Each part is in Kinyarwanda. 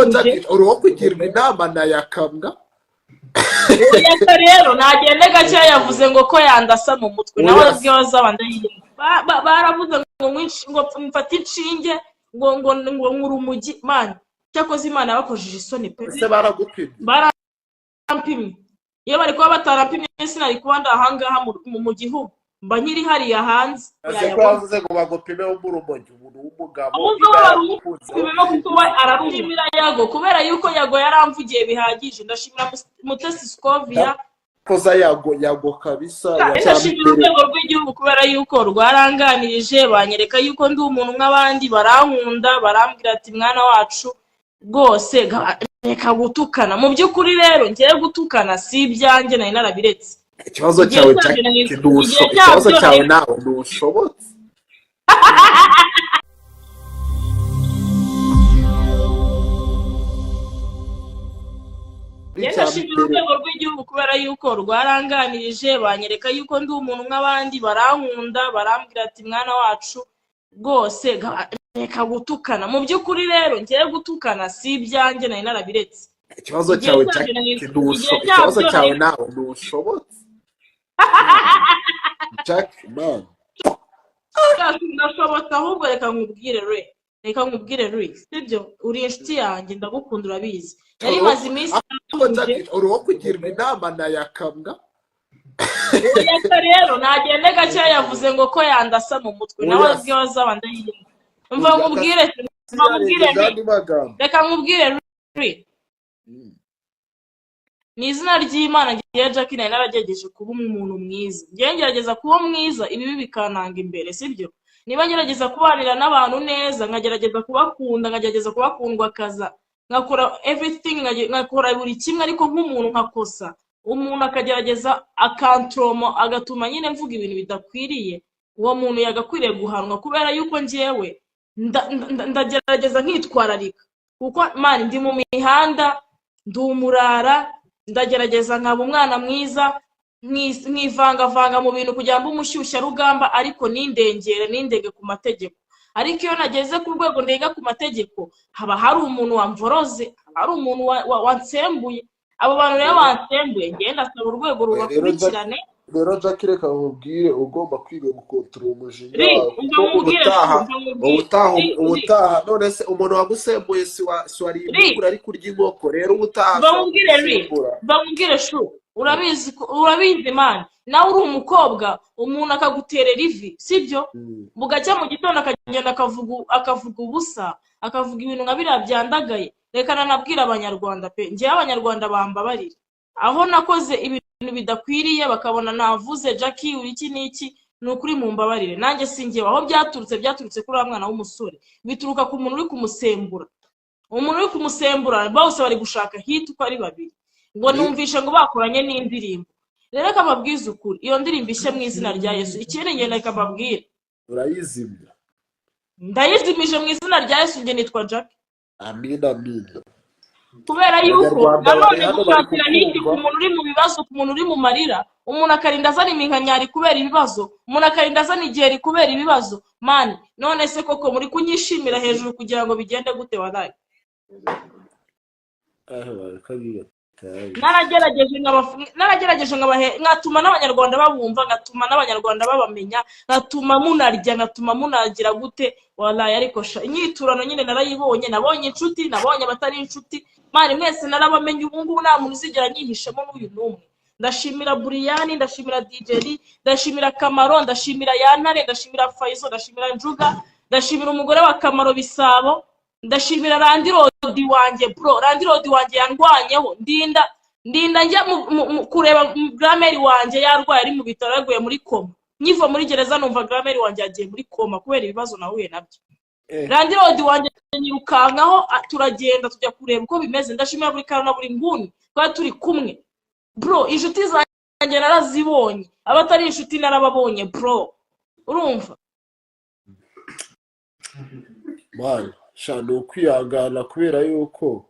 Jackie uri wo kugirwa inama na Yakamwa. Yaka rero nagende gake yavuze ngo ko yandasa mu mutwe nawe azwiho z'abandi baravuze ngo mfata inshinge ngo nkuru umujyi man cyakoze Imana yabakojeje isoni pe. Ese baragupimye? Barampimye. Iyo bari kuba batarampimye sinari kuba ndahangaha mu gihugu mba nyiri hariya hanze. Ese ko yavuze ngo bagupime umurumogi umuntu w'umugabo no kuko ararushimira Yago kubera yuko Yago yaramvugiye bihagije. Ndashimira Mutesi Scovia koza Yago kabisa ndashimira urwego rw'igihugu kubera yuko rwaranganirije banyereka yuko ndi umuntu nk'abandi barankunda barambwira ati mwana wacu rwose reka gutukana. Mu by'ukuri rero ngiye gutukana si ibyanjye nari narabiretse. Ikibazo cyawe nawe ntushobotse. Ndashimira urwego rw'igihugu kubera yuko rwaranganirije banyereka yuko ndi umuntu nk'abandi barankunda barambwira ati mwana wacu rwose reka gutukana. Mu by'ukuri rero ngiye gutukana si ibyanjye nari narabiretse. Ikibazo cyawe nawe ntushobotse. Jack man ndashobotse ahubwo reka nkubwire Luis sibyo uri inshuti yanjye ndagukunda urabizi. Yari maze iminsi uri wo kugirwa inama na Yakamwa. Yaka rero nagende gake yavuze ngo ko yandasa mu mutwe nawe azwiho z'abandi mva nkubwire reka nkubwire ni izina ry'Imana ngiye Jackie nari naragejeje kuba umuntu mwiza. Ngiye ngerageza kuba mwiza ibibi bikananga imbere sibyo. Niba ngerageza kubanira n'abantu neza nkagerageza kubakunda nkagerageza kubakundwa kaza ngakora everything ngakora buri kimwe ariko nk'umuntu nkakosa umuntu akagerageza akantromo agatuma nyine mvuga ibintu bidakwiriye uwo muntu yagakwiriye guhanwa kubera yuko ngiyewe ndagerageza nkitwararika kuko man ndi mu mihanda ndumurara ndagerageza nkaba umwana mwiza nkivangavanga mu bintu kugira ngo umushyushya rugamba ariko nindenge ku mategeko. Ariko iyo nageze ku rwego ndenga ku mategeko haba hari umuntu wamvoroze hari umuntu wansembuye. Abo bantu rero bansembuye ngenda asaba urwego rubakurikirane. Rero Jackie reka nkubwire ugomba kwiga gukontorora umujinya ubutaha none se umuntu wagusembuye si wari imukura ari kurya inkoko rero ubutaha bamubwire shu urabizi man nawe uri umukobwa umuntu akaguterera ivi sibyo bugacya mu gitondo akagenda akavuga ubusa akavuga ibintu nka biriya byandagaye. Reka nanabwira abanyarwanda pe ngiye abanyarwanda bambabarira aho nakoze ibintu bidakwiriye bakabona navuze Jackie uri iki niki nukuri mu mbabarire nanjye singiye aho byaturutse kuri mwana w'umusore bituruka ku muntu uri kumusembura. Umuntu uri kumusembura bose bari gushaka hit uko ari babiri ngo numvishe ngo bakoranye n'indirimbo. Rero kababwiza ukuri iyo ndirimbo ishye mu izina rya Yesu ikindi ngenda kababwira urayizimya. Ndayizimije mu izina rya Yesu nge nitwa Jackie. Amina. Kubera yuko nanone gushakira hiti ku muntu uri mu bibazo ku muntu uri mu marira umuntu akarinda azana iminkanyari kubera ibibazo umuntu akarinda azana igeri kubera ibibazo man none se koko muri kunyishimira hejuru kugira ngo bigende gute wadaye. Naragerageje ngatuma n'abanyarwanda babumva ngatuma n'abanyarwanda babamenya ngatuma munarya ngatuma munagira gute walaye ariko inyiturano nyine narayibonye nabonye inshuti nabonye abatari inshuti mani mwese narabamenye ubu ngubu nta muntu uzigera nyihishemo n'uyu n'umwe. Ndashimira Buriyani ndashimira DJ ndashimira Kamaro ndashimira Yantare ndashimira Faizo ndashimira Njuga ndashimira umugore wa Kamaro Bisabo ndashimira Randirodi wanjye bro Randirodi wanjye yandwanyeho ndinda njya kureba Grameri wanjye yarwaye ari mu bitaro yaguye muri koma nyiva muri gereza numva Grameri wanjye yagiye muri koma kubera ibibazo nahuye nabyo. Randirodi wanjye nyirukankaho turagenda tujya kureba uko bimeze ndashimira buri kantu na buri nguni twari turi kumwe bro. Inshuti zanjye narazibonye abatari inshuti narababonye bro urumva man shano kwihangana kubera yuko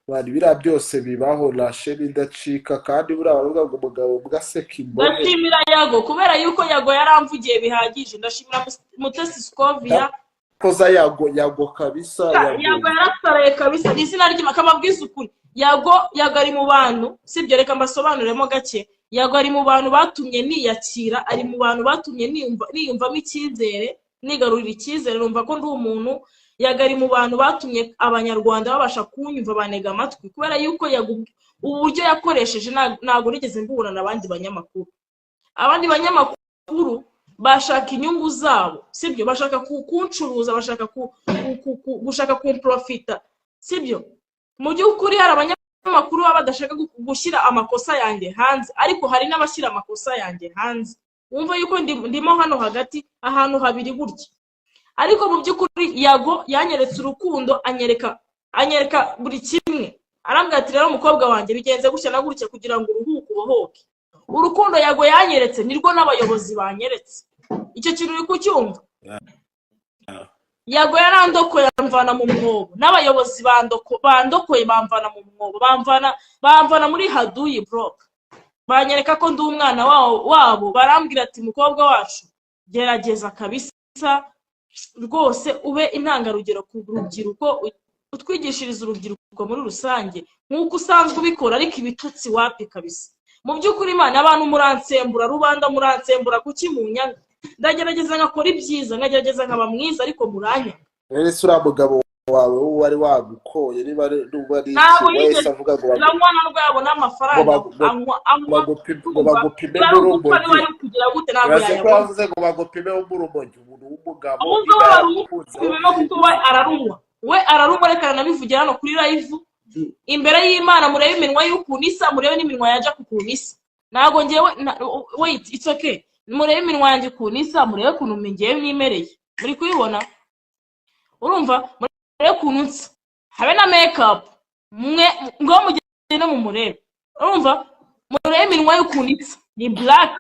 bari bira byose bibaho nashe n'indacika kandi buri abavuga ngo umugabo bwaseka imbone. Ndashimira Yago kubera yuko Yago yaramvugiye bihagije. Ndashimira Mutesi Scovia koza yago kabisa yago yarasaraye kabisa izina ry'Imana kamabwiza ukuri yago ari mu bantu sibyo reka mbasobanuremo gake yago ari mu bantu batumye niyakira ari mu bantu batumye niyumvamo icyizere nigarurira icyizere numva ko ndi umuntu yago ari mu bantu batumye abanyarwanda babasha kunyumva banega amatwi kubera yuko uburyo yakoresheje ntago nigeze mbura n'abandi banyamakuru bashaka inyungu zabo sibyo bashaka kuncuruza bashaka gushaka kumprofita sibyo mu by'ukuri hari abanyamakuru baba badashaka gushyira amakosa yanjye hanze ariko hari n'abashyira amakosa yanjye hanze wumva yuko ndimo hano hagati ahantu habiri burya ariko mu by'ukuri yago yanyeretse urukundo anyereka buri kimwe arambwira ati rero umukobwa wanjye bigenze gutya na gutya kugira ngo uruhuke ubohoke urukundo yago yanyeretse nirwo n'abayobozi banyeretse icyo kintu uri kucyumva yago yarandokoye amvana mu mwobo n'abayobozi bandokoye bamvana mu mwobo bamvana muri haduyi block banyereka ko ndi umwana wabo barambwira ati mukobwa wacu gerageza kabisa rwose ube intangarugero ku rubyiruko utwigishiriza urubyiruko muri rusange nk'uko usanzwe ubikora ariko ibitutsi wapi kabisa mu by'ukuri Imana abantu muransembura rubanda muransembura kuki munyanga ndagerageza ngakora ibyiza ngagerageza nkaba mwiza ariko muranya ese uriya mugabo wawe wari wagukoye niba ari wese avuga ngo bamwana rwabo n'amafaranga bagupime n'urumogi yavuze ngo bagupime n'urumogi umuntu w'umugabo we ararumwa reka nabivugira hano kuri live imbere y'Imana murebe iminwa y'ukuntu isa murebe n'iminwa yaje kukuntu isa nago ngewe wait it's okay murebe iminwa yanjye ukuntu isa murebe ukuntu ngewe nimereye muri kuyibona urumva murebe ukuntu nsa habe na makeup ngo mugende mu murebe urumva murebe iminwa y'ukuntu isa ni black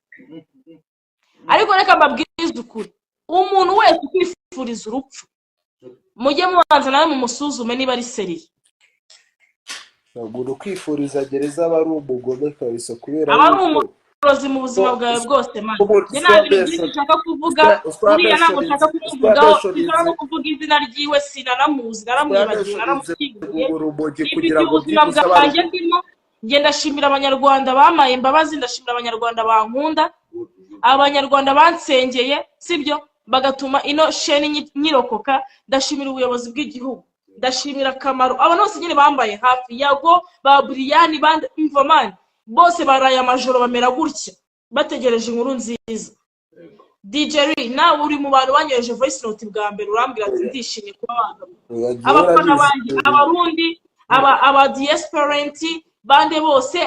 ariko reka mbabwize ukuri umuntu wese kwifuriza urupfu mujye mubanza nawe mu musuzume niba ari seriye umuntu kwifuriza gereza aba ari umugome kabisa kubera aba ari umurozi mu buzima bwawe bwose man njye nta bintu nshaka kuvuga uriya ntabwo nshaka kumuvugaho nshaka kuvuga izina ryiwe sinanamuzi naramwibagiwe naramushyinguye kugira ngo ubuzima bwanjye ndimo njye ndashimira abanyarwanda bamaye imbabazi ndashimira abanyarwanda bankunda abanyarwanda bansengeye sibyo bagatuma ino sheni nyirokoka ndashimira ubuyobozi bw'igihugu ndashimira Kamaro abantu bose nyine bambaye hafi yago ba Brian bande Mvomani bose baraye amajoro bamera gutya bategereje inkuru nziza DJ nawe uri mu bantu banyereje voice note bwa mbere urambwira ati ndishimye kuba abafana banjye abarundi aba diasporent bande bose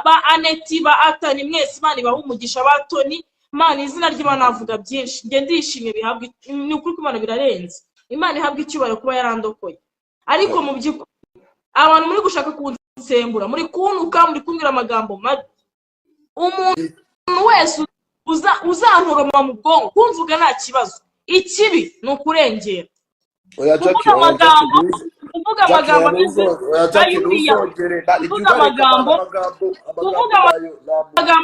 ba Aneti ba Atani mwese Imana ibaha umugisha ba Tony Imana izina ry'Imana navuga byinshi nge ndishimye bihabwa ni ukuri ko Imana birarenze Imana ihabwa icyubahiro kuba yarandokoye ariko mu by'ukuri abantu muri gushaka kunsembura muri kunuka muri kumbwira amagambo mabi umuntu wese uzantoroma mu bwonko kumvuga nta kibazo ikibi ni ukurengera kuvuga amagambo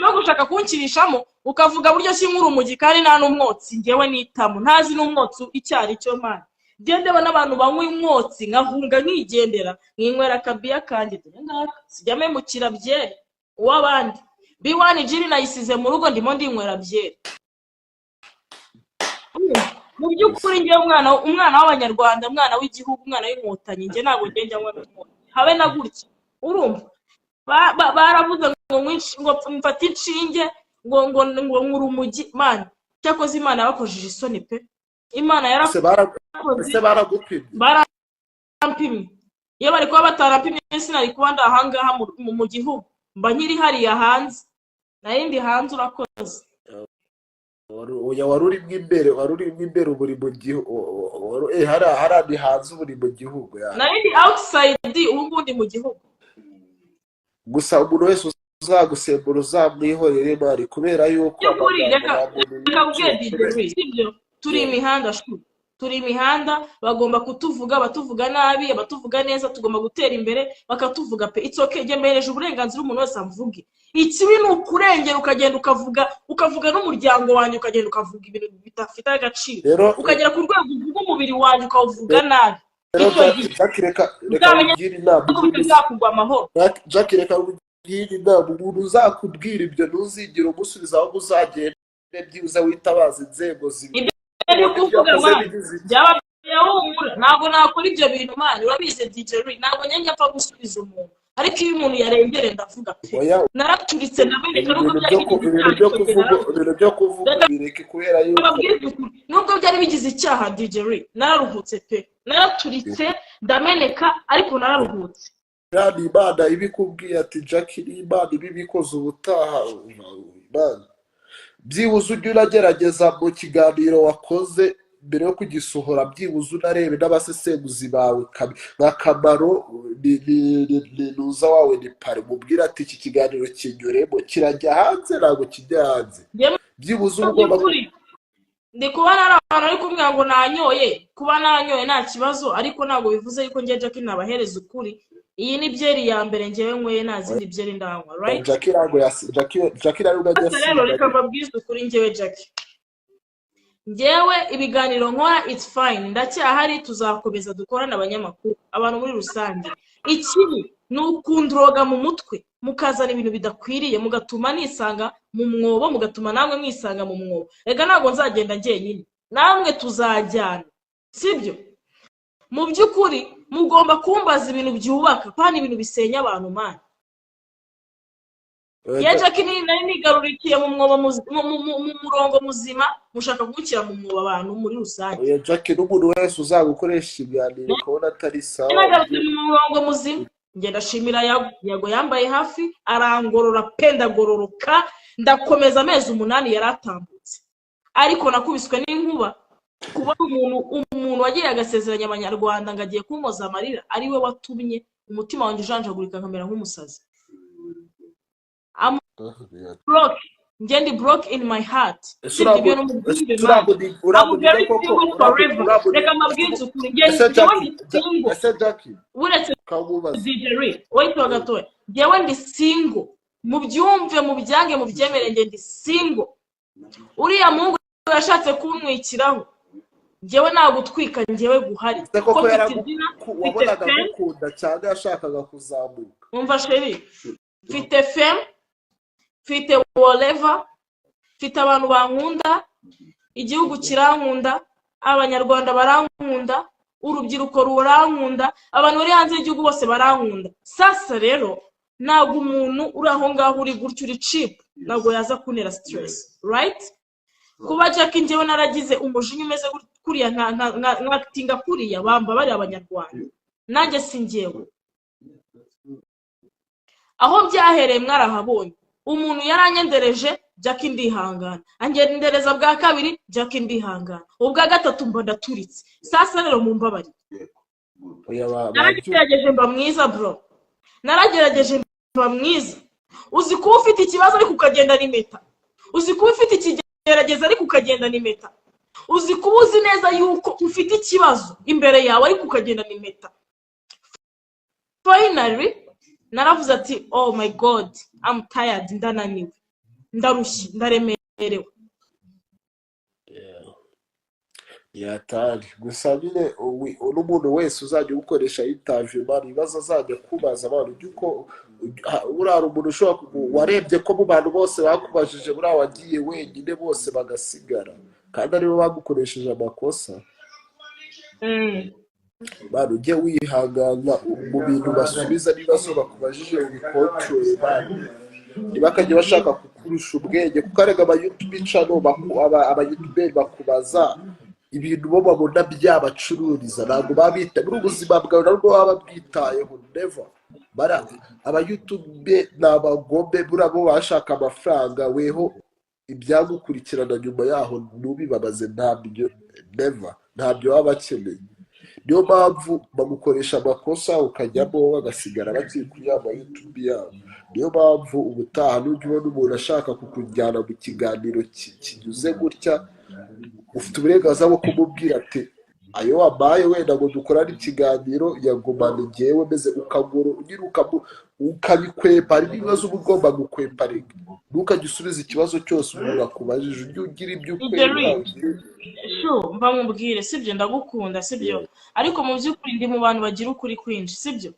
yo gushaka kunkirishamo ukavuga buryo si nk'urumogi kandi nta n'umwotsi ngewe nitamu ntazi n'umwotsi icyari cyo mana gendeba n'abantu banywa umwotsi nkahunga nkigendera nkinywera akabiya kanjye dore ngaka sijya memukira byeri uw'abandi B1 jiri nayisize mu rugo ndimo ndinywera byeri mu by'ukuri ngewe umwana w'abanyarwanda umwana w'igihugu umwana w'inkotanyi nge ntabwo ngenge anywa habe na gutya urumva baravuze ngo mfate inshinge ngo nk'urumugi mana cyakoze Imana yabakojeje isoni pe Imana yarakoze barampimye iyo bari kuba batarampimye sinari kuba ndahangaha mu gihugu mba nkiri hariya hanze narindi hanze urakoze wari urimo imbere uburi mu gihugu harandi hanze uburi mu gihugu narindi outside ubundi mu gihugu gusa umuntu wese uzagusembura uzamwihorere mari kubera yuko reka ubwe DJ sibyo turi imihanda turi imihanda bagomba kutuvuga, batuvuga nabi, abatuvuga neza, tugomba gutera imbere bakatuvuga pe. It's okay, njye mbereje uburenganzira umuntu wese amvuge. Ikibi ni ukurengera ukagenda ukavuga n'umuryango wanjye, ukagenda ukavuga ibintu bidafite agaciro, ukagera ku rwego uvuga umubiri wanjye ukawuvuga nabi. reka ubwire inama bizakugwa amahoro. Jackie, reka ubwire inama umuntu uzakubwira ibyo ntuzigire umusubiza aho uzagenda byibuze witabaza inzego ntabwo nakora ibyo bintu mani, urabizi DJ Ray, ntabwo njye apfa gusubiza umuntu, ariko iyo umuntu yarengere ndavuga pe, naraturitse ndabereka ibintu byo kuvuga bireke kubera yuko nubwo byari bigize icyaha DJ Ray, nararuhutse pe, naraturitse ndameneka, ariko nararuhutse. kandi Imana ibikubwiye ati Jackie, Imana ibikoze ubutaha Imana byibuze ujye uragerageza mu kiganiro wakoze mbere yo kugisohora, byibuze unarebe n'abasesenguzi bawe nka Kamaro nuza wawe ni pare, mubwira ati iki kiganiro kinyuremo kirajya hanze ntabwo kijya hanze, byibuze ugomba ndi kuba nari abantu ari kumbwira ngo nanyoye, kuba nanyoye nta kibazo, ariko ntabwo bivuze yuko njye Jackie nabahereza ukuri. Iyi ni byeri ya mbere njyewe nyweye, nta zindi byeri ndanywa, right? Jackie rero rero reka mbabwize ukuri, njyewe Jackie, njyewe ibiganiro nkora it's fine, ndacyahari, tuzakomeza dukorana abanyamakuru, abantu muri rusange. Ikibi ni ukundroga mu mutwe, mukazana ibintu bidakwiriye, mugatuma nisanga mu mwobo, mugatuma namwe mwisanga mu mwobo. Rega ntabwo nzagenda njyenyine, namwe tuzajyana, sibyo? Mu by'ukuri mugomba kumbaza ibintu byubaka, kandi ibintu bisenya abantu mani. Ya Jackie nari nigarurikiye mu mwobo mu murongo muzima, mushaka gukira mu mwobo abantu muri rusange. Ya Jackie, n'umuntu wese uzagukoresha ibiganiro ukabona atari sawa, nagarutse mu murongo muzima, njye ndashimira Yago yambaye hafi, arangorora pe, ndagororoka, ndakomeza amezi 8 yaratambutse, ariko nakubiswe n'inkuba. Kuba umuntu wagiye agasezeranya abanyarwanda ngo agiye kumoza amarira, ari we watumye umutima wanjye ujanjagurika nkamera nk'umusazi. Njye ndi broke in my heart. Reka mabwiriza ukuri, njyewe ndi single, mubyumve mubyange mubyemere, njye ndi single. Uriya Mungu yashatse kumwikiraho, njyewe nagutwika, njyewe guhari kuko wabonaga gukunda cyane, yashakaga kuzamuka. Umva sheri, mfite fame, mfite whatever, mfite abantu bankunda, igihugu kirankunda, abanyarwanda barankunda, urubyiruko rurankunda, abantu bari hanze y'igihugu bose barankunda. Sasa rero ntabwo umuntu uri aho ngaho uri gutyo uri cheap ntabwo yaza kunera stress, right? Kuba Jackie njyewe naragize umujinya umeze kuriya nkatinga kuriya, bamba bari abanyarwanda, nanjye singewe. Aho byahereye mwarahabonye, umuntu yaranyendereje, Jackie ndihangana, angendereza bwa kabiri, Jackie ndihangana, ubwa gatatu mba ndaturitse. Sasa rero mumbabari, naragerageje mba mwiza bro, naragerageje mba mwiza. Uzi kuba ufite ikibazo ariko ukagenda n'imeta, uzi kuba ufite ikigerageza ariko ukagenda n'imeta, uzi kuba uzi neza yuko ufite ikibazo imbere yawe ariko ukagenda n'imeta. Finally naravuze ati oh my god, I'm tired, ndananiwe, ndarushye, ndaremerewe. Yatari gusa nyine n'umuntu wese uzajya ukoresha interview mani, ibibazo azajya kubaza abantu byuko urara umuntu ushobora warebye ko mu bantu bose bakubajije buriya wagiye wenyine bose bagasigara, kandi aribo bagukoresheje amakosa. Bano ujye wihangana mu bintu basubiza n'ibibazo bakubajije ubikontorore mani, ntibakajya bashaka kukurusha ubwenge, kuko arega aba-YouTube channel aba-YouTuber bakubaza ibintu bo babona byabacururiza, ntabwo babita muri ubuzima bwawe nabwo baba bwitayeho. Never. Aba-YouTube n'abagome burabo bashaka amafaranga, weho ibyagukurikirana nyuma yaho ntubibabaze, ntabyo never, ntabyo baba bakeneye. Niyo mpamvu bamukoresha amakosa ukajyamo bagasigara bakiri kuri ama-YouTube yabo. Niyo mpamvu ubutaha n'ujya ubona umuntu ashaka kukujyana mu kiganiro kinyuze gutya, ufite uburenganzira bwo kumubwira ati ayo wabaye wenda ngo dukorane ikiganiro yagumana njyewe meze ukabikwepa. Hari n'ibibazo uba ugomba gukwepa rega, ntukajya usubiza ikibazo cyose umuntu akubajije, ujye ugira ibyo ukwepa. mva mubwire sibyo, ndagukunda sibyo, ariko mu by'ukuri ndi mu bantu bagira ukuri kwinshi sibyo,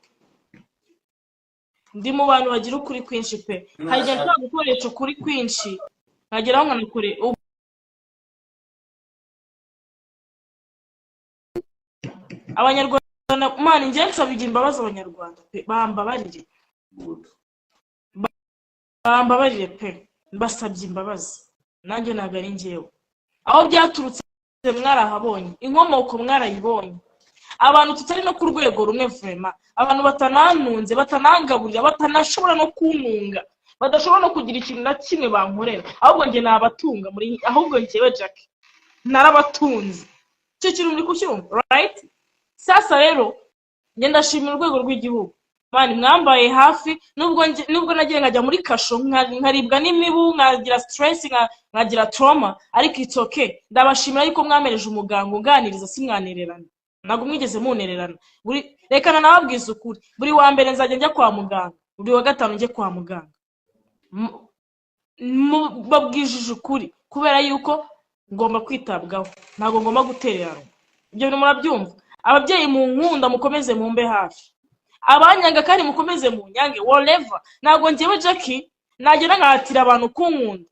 ndi mu bantu bagira ukuri kwinshi pe. hari igihe nshobora gukoresha ukuri kwinshi nkageraho nkanakore abanyarwanda mani njye nsabye imbabazi abanyarwanda pe, bambabarire pe, mbasabye imbabazi, nanjye ntabwo ari njyewe. aho byaturutse mwarahabonye, inkomoko mwarayibonye, abantu tutari no ku rwego rumwe vrema, abantu batananunze, batanangaburira, batanashobora no kununga, badashobora no kugira ikintu na kimwe bankorera, ahubwo njye nabatunga muri, ahubwo njyewe Jack narabatunze. Icyo kintu muri kucyumva right? Sasa rero njye ndashimira urwego rw'igihugu, mani mwambaye hafi, nubwo nagiye nkajya muri kasho nkaribwa n'imibu, nkagira stress, nkagira trauma, ariko it's okay. Ndabashimira yuko mwamereje umuganga unganiriza, simwanererana, ntabwo mwigeze munererana. Rekana nababwiza ukuri, buri wa mbere nzajya njya kwa muganga, buri wa gatanu njye kwa muganga, babwijije ukuri, kubera yuko ngomba kwitabwaho, ntabwo ngomba gutererana. Ibyo bintu murabyumva? Ababyeyi mu nkunda mukomeze mumbe hafi, abanyanga kandi mukomeze mu nyange whatever. Ntabwo njyewe Jackie nagera nkahatira abantu kunkunda.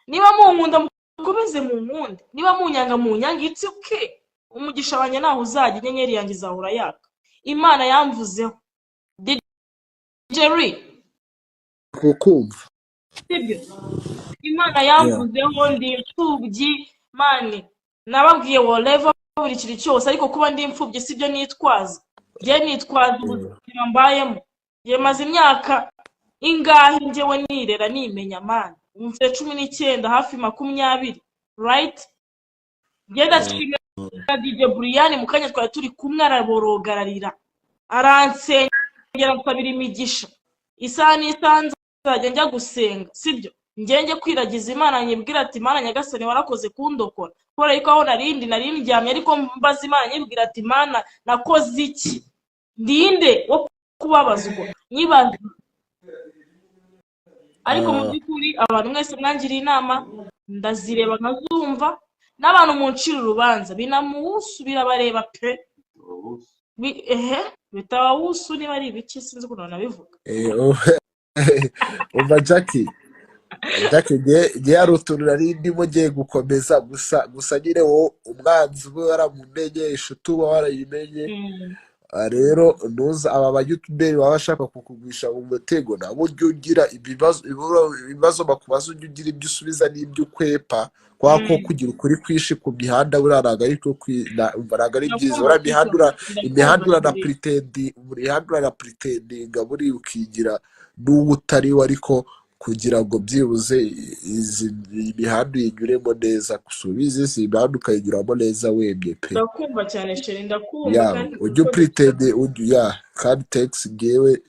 Niba munkunda mukomeze mu nkunde, niba munyanga mu nyange it's okay. Umugisha wanjye naho uzajya, inyenyeri yanjye izahura yaka. Imana yamvuzeho Jerry kukumva sibyo, Imana yamvuzeho ndi imfubyi mani, nababwiye whatever buri kiri cyose, ariko kuba ndi imfubyi sibyo nitwaza. Njye nitwaza ubuzima mbayemo, njye maze imyaka ingahe njyewe nirera nimenya mani, mfite 19 hafi 20 right? Njye ndashimira DJ Brian, mu kanya twari turi kumwe araborogararira, aransengera nsabira imigisha, isaha n'isanza nzajya njya gusenga sibyo, njye kwiragiza Imana, nyibwira ati Imana nyagasani warakoze kundokora, kubera yuko aho nari ndyamye, ariko mbaza Imana nyibwira ati Imana nakoze iki, ndinde wo kubabazwa, nyibaza. Ariko mu by'ukuri abantu mwese mwangiriye inama ndazireba nkazumva, n'abantu muncira urubanza binamuhusu birabareba pe, bitawusu niba ari ibiki sinzi ukuntu nabivuga. umva Jackie ngiye hari utuntu nari ndimo ngiye gukomeza, gusa nyine wowe umwanzi uba waramumenyesha, utuba warayimenye. Rero nuza aba bayutuberi baba bashaka kukugwisha mu mutego, nabo ujye ugira ibibazo bakubaza, ujye ugira ibyo usubiza n'ibyo ukwepa, kwa ko kugira ukuri kwishi ku mihanda buriya ntabwo ari byiza. Imihanda na pretendinga buri ukigira n'uwo utari we, ariko kugira ngo byibuze imihanda uyinyuremo neza, gusubiza si imihanda ukayinyuramo neza wemye pe. Ndakumva cyane sheri, ndakumva kandi ujye pretende kandi text ngewe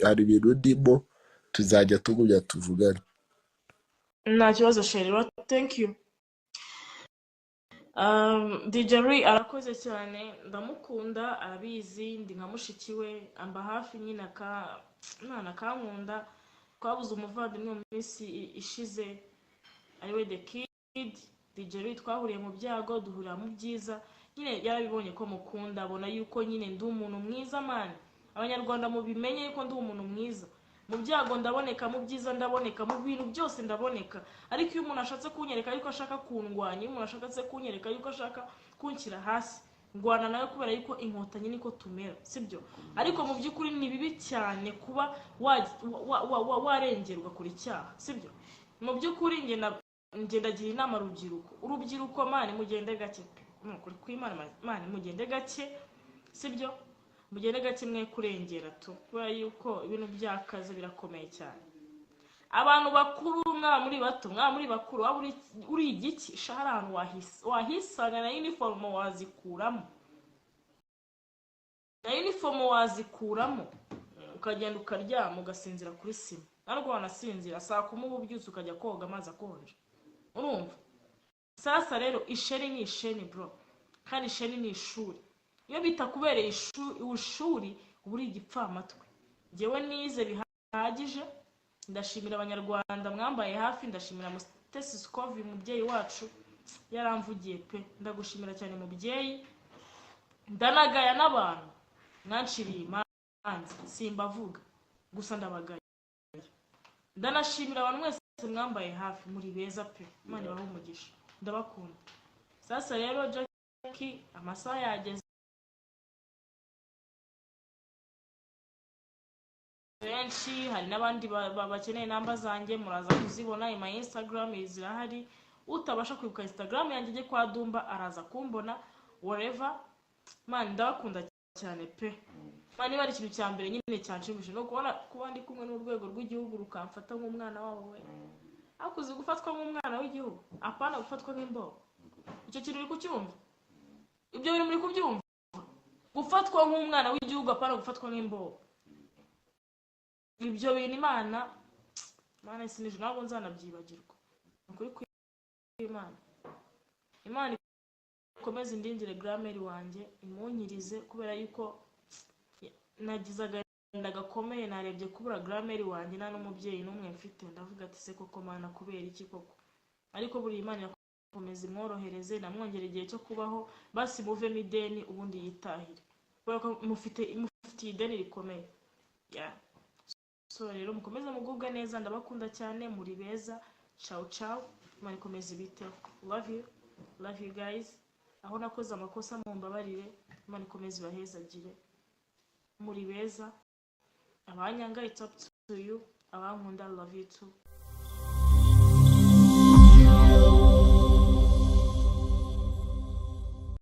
hari ibintu ndimo, tuzajya tugumya tuvugane. nta kibazo sheri, thank you. DJ Ray arakoze cyane, ndamukunda, arabizi, ndi nka mushiki we, amba hafi nyine akankunda. Twabuze umuvandimwe mu minsi ishize ariwe The Kid. DJ Ray twahuriye mu byago duhurira mu byiza, nyine yarabibonye ko mukunda, abona yuko nyine ndi umuntu mwiza mani. Abanyarwanda mubimenye yuko ndi umuntu mwiza, mu byago ndaboneka, mu byiza ndaboneka, mu bintu byose ndaboneka. Ariko iyo umuntu ashatse kunyereka yuko ashaka kundwanya, iyo umuntu ashatse kunyereka yuko ashaka kunshyira hasi, ngwana nawe kubera yuko inkotanyi niko tumera sibyo. Ariko mu by'ukuri ni bibi cyane kuba warengerwa kuri cyaha sibyo. Mu by'ukuri ndagira inama urubyiruko mani, mugende gake kuri kw'Imana mani, mugende gake sibyo, mugende gake mwe kurengera tu, kubera yuko ibintu byakaze birakomeye cyane. Abantu bakuru mwa muri bato, mwa muri bakuru, uri igiki shahara ahantu wahisanga na uniform wazikuramo, ukagenda ukaryama ugasinzira kuri sima, narwo wanasinzira saa 10 ubyutse ukajya koga amazi akonje, urumva? Sasa rero isheri ni isheni bro, kandi isheni ni ishuri. Iyo bitakubereye ishuri uba uri igipfamatwe. Njyewe nize bihagije, ndashimira abanyarwanda mwambaye hafi, ndashimira Mutesi Scovi umubyeyi wacu yaramvugiye pe, ndagushimira cyane mubyeyi. Ndanagaya n'abantu mwanciriye imanza simbavuga, gusa ndabagaya. Ndanashimira abantu mwese mwambaye hafi, muri beza pe, Imana ibahe umugisha, ndabakunda. Sasa rero Jackie, amasaha yageze, benshi hari n'abandi bakeneye namba zanjye, muraza kuzibona ima Instagram zirahari. Utabasha kwibuka Instagram yanjye ijye kwa Dumba araza kumbona whatever. Man, ndabakunda cyane pe. Man, niba ari ikintu cya mbere nyine cyanshimishije no kubona kuba ndi kumwe n'urwego rw'igihugu rukamfata nk'umwana wabo we. Akuze gufatwa nk'umwana w'igihugu, apana gufatwa nk'imbogo. Icyo kintu uri kucyumva? Ibyo bintu muri kubyumva? Gufatwa nk'umwana w'igihugu apana gufatwa nk'imbogo. Ibyo bintu Imana sinije ntabwo nzanabyibagirwa. Ukuri Imana ikomeze indindire Grammy wanjye, imunyirize kubera yuko nagize agahinda gakomeye, narebye kubura Grammy wanjye nta n'umubyeyi n'umwe mfite. Ndavuga ati se koko Mana kubera iki koko? Ariko buri Imana yakomeza imworohereze, namwongera igihe cyo kubaho, basi muvemo ideni ubundi yitahire, kubera ko mufitiye ideni rikomeye. So rero mukomeze mugubwa neza, ndabakunda cyane, muri beza. Ciao ciao, Imana ikomeze ibiteho. Love you guys. Aho nakoze amakosa mumbabarire, Imana ikomeze ibahezagire, muri beza. Abanyanga it's up to you, abankunda love you too.